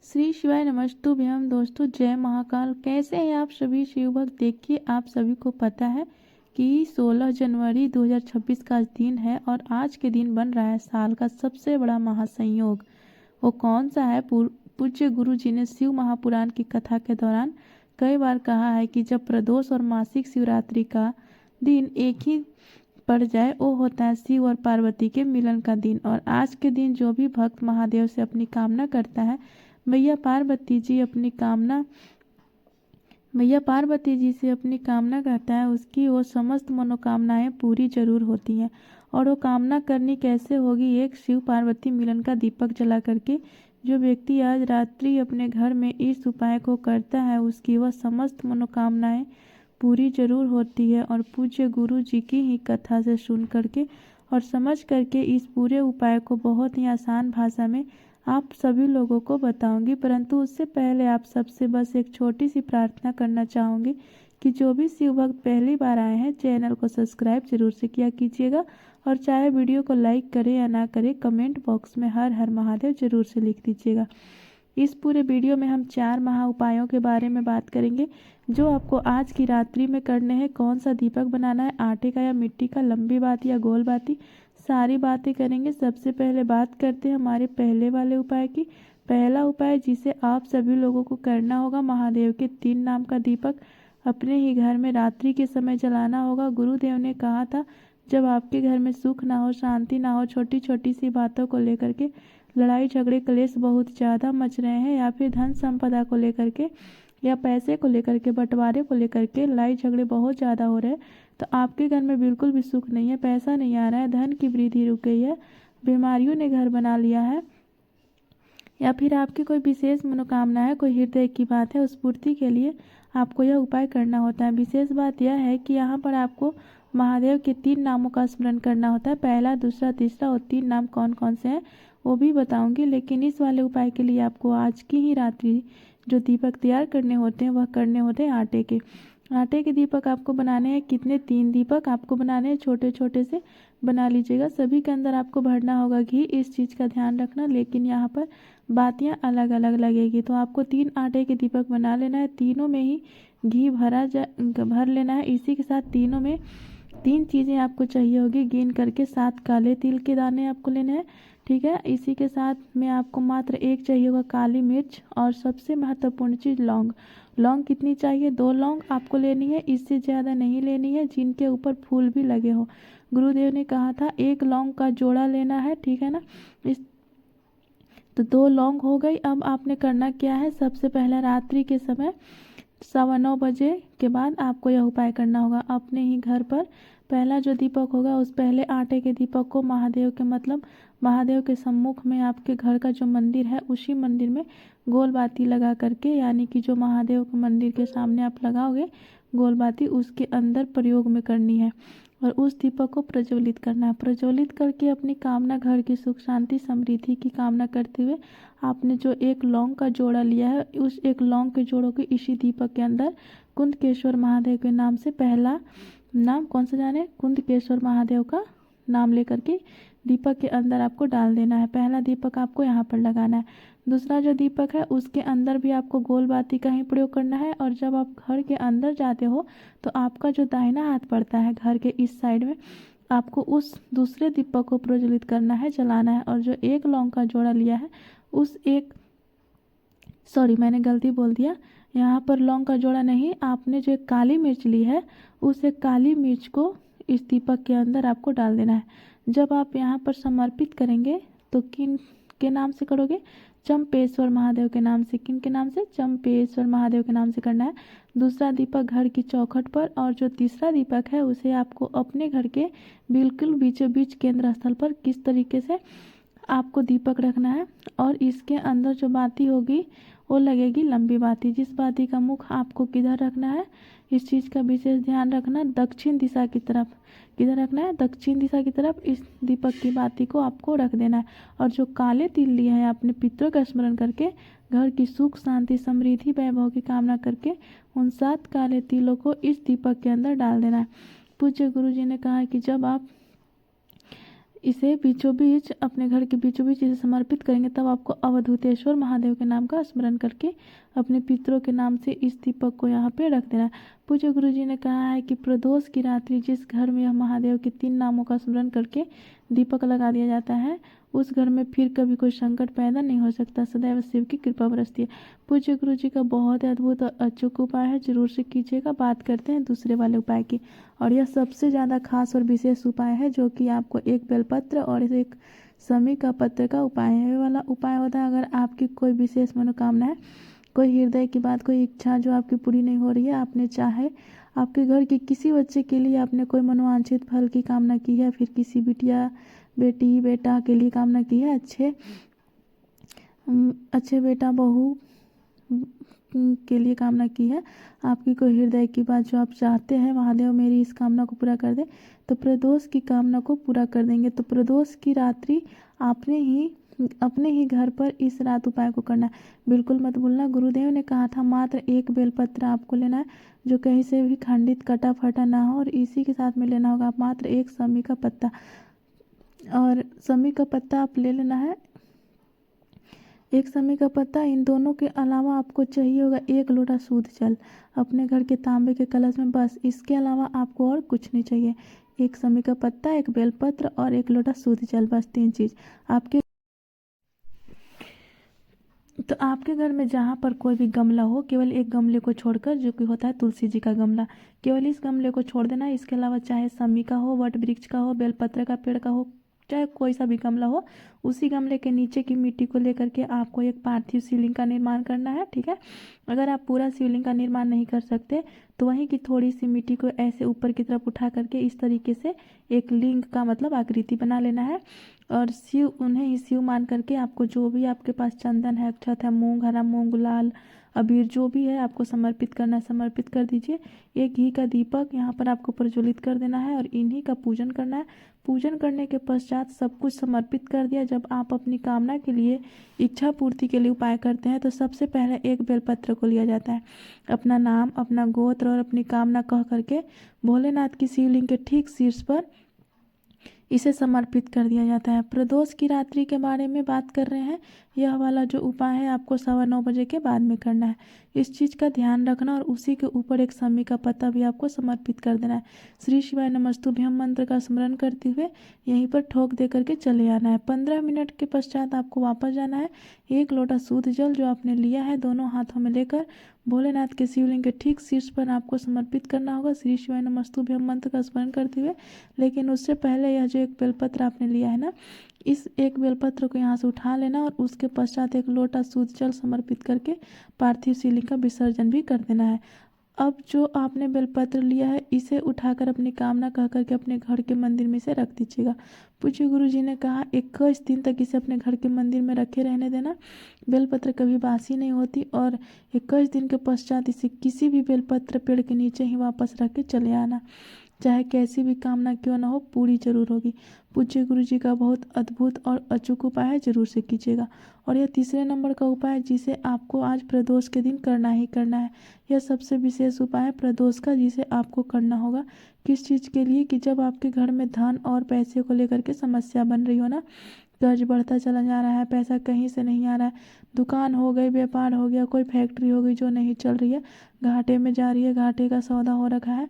श्री शिवाय नमस्तुभ्यम। दोस्तों जय महाकाल। कैसे हैं आप सभी शिव भक्त। देखिए आप सभी को पता है कि 16 जनवरी 2026 का आज दिन है और आज के दिन बन रहा है साल का सबसे बड़ा महासंयोग। वो कौन सा है? पूज्य गुरु जी ने शिव महापुराण की कथा के दौरान कई बार कहा है कि जब प्रदोष और मासिक शिवरात्रि का दिन एक ही पड़ जाए वो होता है शिव और पार्वती के मिलन का दिन। और आज के दिन जो भी भक्त महादेव से अपनी कामना करता है, मैया पार्वती जी से अपनी कामना करता है, उसकी वो समस्त मनोकामनाएं पूरी जरूर होती हैं। और वो कामना करनी कैसे होगी? एक शिव पार्वती मिलन का दीपक जला करके। जो व्यक्ति आज रात्रि अपने घर में इस उपाय को करता है उसकी वह समस्त मनोकामनाएं पूरी जरूर होती है। और पूज्य गुरु जी की ही कथा से सुन करके और समझ करके इस पूरे उपाय को बहुत ही आसान भाषा में आप सभी लोगों को बताऊंगी। परंतु उससे पहले आप सबसे बस एक छोटी सी प्रार्थना करना चाहूँगी कि जो भी शिव भक्त पहली बार आए हैं चैनल को सब्सक्राइब जरूर से किया कीजिएगा। और चाहे वीडियो को लाइक करें या ना करें, कमेंट बॉक्स में हर हर महादेव जरूर से लिख दीजिएगा। इस पूरे वीडियो में हम 4 महा उपायों के बारे में बात करेंगे जो आपको आज की रात्रि में करने हैं। कौन सा दीपक बनाना है, आटे का या मिट्टी का, लंबी बाती या गोल बाती, सारी बातें करेंगे। सबसे पहले बात करते हैं हमारे पहले वाले उपाय की। पहला उपाय जिसे आप सभी लोगों को करना होगा, महादेव के 3 नाम का दीपक अपने ही घर में रात्रि के समय जलाना होगा। गुरुदेव ने कहा था जब आपके घर में सुख ना हो, शांति ना हो, छोटी छोटी सी बातों को लेकर के लड़ाई झगड़े क्लेश बहुत ज़्यादा मच रहे हैं, या फिर धन संपदा को लेकर के या पैसे को लेकर के, बंटवारे को लेकर के लड़ाई झगड़े बहुत ज़्यादा हो रहे हैं, तो आपके घर में बिल्कुल भी सुख नहीं है, पैसा नहीं आ रहा है, धन की वृद्धि रुक गई है, बीमारियों ने घर बना लिया है, या फिर आपकी कोई विशेष मनोकामना है, कोई हृदय की बात है, उस पूर्ति के लिए आपको यह उपाय करना होता है। विशेष बात यह है कि यहाँ पर आपको महादेव के 3 नामों का स्मरण करना होता है। पहला, दूसरा, तीसरा और 3 नाम कौन कौन से हैं वो भी बताऊंगी। लेकिन इस वाले उपाय के लिए आपको आज की ही रात्रि जो दीपक तैयार करने होते हैं वह करने होते हैं आटे के। आटे के दीपक आपको बनाने हैं कितने? 3 दीपक आपको बनाने हैं, छोटे छोटे से बना लीजिएगा। सभी के अंदर आपको भरना होगा घी, इस चीज़ का ध्यान रखना। लेकिन यहाँ पर बातियाँ अलग अलग लगेगी, तो आपको 3 आटे के दीपक बना लेना है। तीनों में ही घी भर लेना है। इसी के साथ तीनों में 3 चीज़ें आपको चाहिए होगी गिन करके। 7 काले तिल के दाने आपको लेने हैं, ठीक है। इसी के साथ में आपको मात्र 1 चाहिए होगा काली मिर्च, और सबसे महत्वपूर्ण चीज़ लौंग। लौंग कितनी चाहिए? 2 लौंग आपको लेनी है, इससे ज़्यादा नहीं लेनी है, जिनके ऊपर फूल भी लगे हो। गुरुदेव ने कहा था 1 लौंग का जोड़ा लेना है, ठीक है ना। इस तो 2 लौंग हो गई। अब आपने करना क्या है? सबसे पहले रात्रि के समय 9:15 बजे के बाद आपको यह उपाय करना होगा। अपने ही घर पर पहला जो दीपक होगा उस पहले आटे के दीपक को महादेव के महादेव के सम्मुख में, आपके घर का जो मंदिर है उसी मंदिर में गोल बाती लगा करके, यानी कि जो महादेव के मंदिर के सामने आप लगाओगे गोल बाती, उसके अंदर प्रयोग में करनी है और उस दीपक को प्रज्वलित करना है। प्रज्वलित करके अपनी कामना, घर की सुख शांति समृद्धि की कामना करते हुए आपने जो 1 लौंग का जोड़ा लिया है उस 1 लौंग के जोड़ों को इसी दीपक के अंदर कुंदकेश्वर महादेव के नाम से, पहला नाम कौन सा जाने? कुंदकेश्वर महादेव का नाम लेकर के दीपक के अंदर आपको डाल देना है। पहला दीपक आपको यहाँ पर लगाना है। दूसरा जो दीपक है उसके अंदर भी आपको गोल बाती का ही प्रयोग करना है। और जब आप घर के अंदर जाते हो तो आपका जो दाहिना हाथ पड़ता है घर के इस साइड में, आपको उस दूसरे दीपक को प्रज्वलित करना है, जलाना है। और जो 1 लौंग का जोड़ा लिया है उस मैंने गलती बोल दिया, यहाँ पर लौंग का जोड़ा नहीं, आपने जो एक काली मिर्च ली है उस एक काली मिर्च को इस दीपक के अंदर आपको डाल देना है। जब आप यहाँ पर समर्पित करेंगे तो किन के नाम से करोगे? चंपेश्वर महादेव के नाम से। किन के नाम से? चंपेश्वर महादेव के नाम से करना है। दूसरा दीपक घर की चौखट पर, और जो तीसरा दीपक है उसे आपको अपने घर के बिल्कुल बीचों बीच केंद्र स्थल पर किस तरीके से आपको दीपक रखना है। और इसके अंदर जो बाती होगी वो लगेगी लंबी बाती। जिस बाती का मुख आपको किधर रखना है, इस चीज़ का विशेष ध्यान रखना। दक्षिण दिशा की तरफ। किधर रखना है? दक्षिण दिशा की तरफ इस दीपक की बाती को आपको रख देना है। और जो काले तिल लिए हैं आपने पितरों का स्मरण करके, घर की सुख शांति समृद्धि वैभव की कामना करके, उन 7 काले तिलों को इस दीपक के अंदर डाल देना है। पूज्य गुरु जी ने कहा कि जब आप इसे बीचों बीच अपने घर के बीचों बीच इसे समर्पित करेंगे, तब आपको अवधूतेश्वर महादेव के नाम का स्मरण करके अपने पितरों के नाम से इस दीपक को यहाँ पे रख देना है। पूज्य गुरु जी ने कहा है कि प्रदोष की रात्रि जिस घर में यह महादेव के 3 नामों का स्मरण करके दीपक लगा दिया जाता है, उस घर में फिर कभी कोई संकट पैदा नहीं हो सकता, सदैव शिव की कृपा बरसती है। पूज्य गुरु जी का बहुत अद्भुत और अचूक उपाय है, जरूर से कीजिएगा। बात करते हैं दूसरे वाले उपाय की, और यह सबसे ज़्यादा खास और विशेष उपाय है, जो कि आपको एक बेलपत्र और एक समी का पत्र का उपाय है। ये वाला उपाय होता है अगर आपकी कोई विशेष मनोकामना है, कोई हृदय की बात, कोई इच्छा जो आपकी पूरी नहीं हो रही है, आपने चाहे आपके घर के किसी बच्चे के लिए आपने कोई मनोवांछित फल की कामना की है, फिर किसी बिटिया बेटी बेटा के लिए कामना की है, अच्छे बेटा बहू के लिए कामना की है, आपकी कोई हृदय की बात जो आप चाहते हैं महादेव मेरी इस कामना को पूरा कर दे, तो प्रदोष की कामना को पूरा कर देंगे। तो प्रदोष की रात्रि अपने ही घर पर इस रात उपाय को करना है। बिल्कुल मत भूलना, गुरुदेव ने कहा था मात्र एक बेलपत्र आपको लेना है, जो कहीं से भी खंडित कटा फटा ना हो, और इसी के साथ में लेना होगा मात्र एक समी का पत्ता, और समी का पत्ता आप ले लेना है, एक समी का पत्ता। इन दोनों के अलावा आपको चाहिए होगा 1 लोटा शुद्ध जल अपने घर के तांबे के कलश में, बस इसके अलावा आपको और कुछ नहीं चाहिए। एक समी का पत्ता, एक बेलपत्र और 1 लोटा शुद्ध जल, बस 3 चीज़ आपके घर में जहाँ पर कोई भी गमला हो, केवल एक गमले को छोड़कर, जो कि होता है तुलसी जी का गमला, केवल इस गमले को छोड़ देना है। इसके अलावा चाहे समी का हो, वट वृक्ष का हो, बेलपत्र का पेड़ का हो, चाहे कोई सा भी गमला हो, उसी गमले के नीचे की मिट्टी को लेकर के आपको एक पार्थिव शिवलिंग का निर्माण करना है। ठीक है, अगर आप पूरा शिवलिंग का निर्माण नहीं कर सकते तो वहीं की थोड़ी सी मिट्टी को ऐसे ऊपर की तरफ उठा करके इस तरीके से एक लिंग का मतलब आकृति बना लेना है, और उन्हें ही शिव मान करके आपको जो भी आपके पास चंदन है, अक्षत है, मूंग, हरा मूंग, गुलाल, अबीर जो भी है आपको समर्पित करना है, समर्पित कर दीजिए। एक घी का दीपक यहाँ पर आपको प्रज्वलित कर देना है और इन्हीं का पूजन करना है। पूजन करने के पश्चात सब कुछ समर्पित कर दिया, जब आप अपनी कामना के लिए, इच्छा पूर्ति के लिए उपाय करते हैं, तो सबसे पहले एक बेलपत्र को लिया जाता है, अपना नाम, अपना गोत्र और अपनी कामना कह करके भोलेनाथ की शिवलिंग के ठीक शीर्ष पर इसे समर्पित कर दिया जाता है। प्रदोष की रात्रि के बारे में बात कर रहे हैं, यह वाला जो उपाय है आपको 9:15 बजे के बाद में करना है। इस चीज़ का ध्यान रखना, और उसी के ऊपर एक समी का पत्ता भी आपको समर्पित कर देना है। श्री शिवाय नमस्तुभ्यम मंत्र का स्मरण करते हुए यहीं पर ठोक दे करके चले आना है। 15 मिनट के पश्चात आपको वापस जाना है। 1 लोटा शुद्ध जल जो आपने लिया है दोनों हाथों में लेकर भोलेनाथ के शिवलिंग के ठीक शीर्ष पर आपको समर्पित करना होगा, श्री शिवाय नमस्तुभ्यम मंत्र का स्मरण करते हुए। लेकिन उससे पहले यह जो एक बेलपत्र आपने लिया है ना, इस एक बेलपत्र को यहाँ से उठा लेना, और उसके पश्चात 1 लोटा शुद्ध जल समर्पित करके पार्थिव शिवलिंग का विसर्जन भी कर देना है। अब जो आपने बेलपत्र लिया है इसे उठाकर अपनी कामना कह करके अपने घर के मंदिर में इसे रख दीजिएगा। पूज्य गुरु जी ने कहा 21 दिन तक इसे अपने घर के मंदिर में रखे रहने देना, बेलपत्र कभी बासी नहीं होती, और 21 दिन के पश्चात इसे किसी भी बेलपत्र पेड़ के नीचे ही वापस रख के चले आना, चाहे कैसी भी कामना क्यों ना हो पूरी जरूर होगी। पूज्य गुरु जी का बहुत अद्भुत और अचूक उपाय है, जरूर से कीजिएगा। और यह तीसरे नंबर का उपाय जिसे आपको आज प्रदोष के दिन करना ही करना है। यह सबसे विशेष उपाय है प्रदोष का, जिसे आपको करना होगा। किस चीज़ के लिए? कि जब आपके घर में धन और पैसे को लेकर के समस्या बन रही हो ना, कर्ज बढ़ता चला जा रहा है, पैसा कहीं से नहीं आ रहा है, दुकान हो गई, व्यापार हो गया, कोई फैक्ट्री हो गई जो नहीं चल रही है, घाटे में जा रही है, घाटे का सौदा हो रखा है,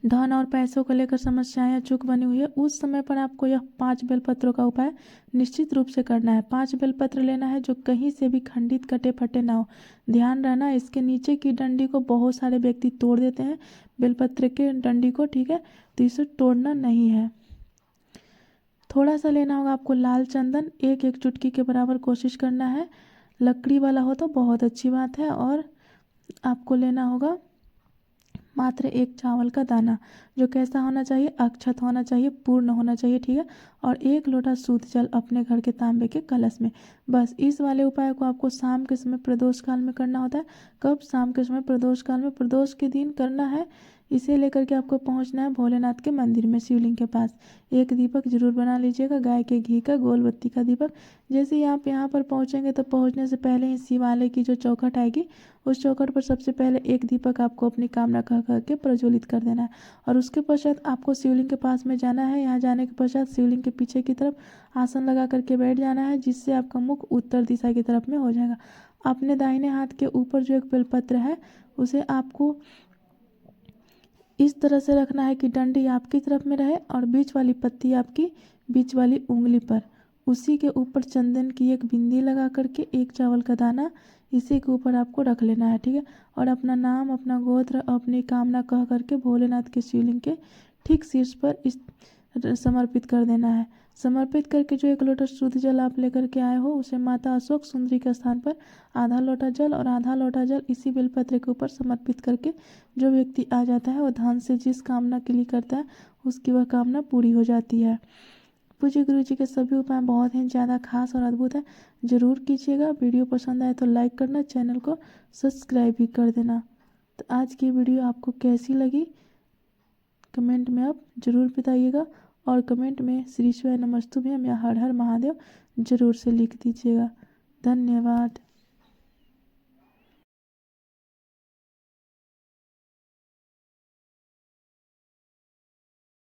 धन और पैसों को लेकर समस्याएं चूक बनी हुई है, उस समय पर आपको यह 5 बेलपत्रों का उपाय निश्चित रूप से करना है। 5 बेलपत्र लेना है जो कहीं से भी खंडित कटे फटे ना हो। ध्यान रहना, इसके नीचे की डंडी को बहुत सारे व्यक्ति तोड़ देते हैं, बेलपत्र के डंडी को, ठीक है, तो इसे तोड़ना नहीं है। थोड़ा सा लेना होगा आपको लाल चंदन, एक चुटकी के बराबर कोशिश करना है, लकड़ी वाला हो तो बहुत अच्छी बात है। और आपको लेना होगा मात्र 1 चावल का दाना, जो कैसा होना चाहिए, अक्षत होना चाहिए, पूर्ण होना चाहिए, ठीक है। और 1 लोटा शुद्ध जल अपने घर के तांबे के कलश में, बस इस वाले उपाय को आपको शाम के समय प्रदोष काल में करना होता है। कब? शाम के समय प्रदोष काल में, प्रदोष के दिन करना है। इसे लेकर के आपको पहुंचना है भोलेनाथ के मंदिर में, शिवलिंग के पास। एक दीपक जरूर बना लीजिएगा, गाय के घी का गोल बत्ती का दीपक। जैसे ही आप यहाँ पर पहुँचेंगे तो पहुँचने से पहले ही शिवालय की जो चौखट आएगी, उस चौखट पर सबसे पहले एक दीपक आपको अपनी कामना कह करके प्रज्वलित कर देना है। और उसके पश्चात आपको शिवलिंग के पास में जाना है। यहाँ जाने के पश्चात शिवलिंग के पीछे की तरफ आसन लगा करके बैठ जाना है, जिससे आपका मुख उत्तर दिशा की तरफ में हो जाएगा। अपने दाहिने हाथ के ऊपर जो एक बेलपत्र है, उसे आपको इस तरह से रखना है कि डंडी आपकी तरफ में रहे और बीच वाली पत्ती आपकी बीच वाली उंगली पर। उसी के ऊपर चंदन की एक बिंदी लगा करके एक चावल का दाना इसी के ऊपर आपको रख लेना है, ठीक है। और अपना नाम, अपना गोत्र, अपनी कामना कह करके भोलेनाथ के शिवलिंग के ठीक शीर्ष पर इस समर्पित कर देना है। समर्पित करके जो एक लोटा शुद्ध जल आप लेकर के आए हो, उसे माता अशोक सुंदरी के स्थान पर आधा लोटा जल और आधा लोटा जल इसी बेलपत्र के ऊपर समर्पित करके जो व्यक्ति आ जाता है, वह ध्यान से जिस कामना के लिए करता है, उसकी वह कामना पूरी हो जाती है। पूज्य गुरु जी के सभी उपाय बहुत ही ज़्यादा खास और अद्भुत है, जरूर कीजिएगा। वीडियो पसंद आए तो लाइक करना, चैनल को सब्सक्राइब भी कर देना। तो आज की वीडियो आपको कैसी लगी कमेंट में आप जरूर बताइएगा, और कमेंट में श्री शिवाय नमस्तुभ्यम या हर हर महादेव जरूर से लिख दीजिएगा। धन्यवाद।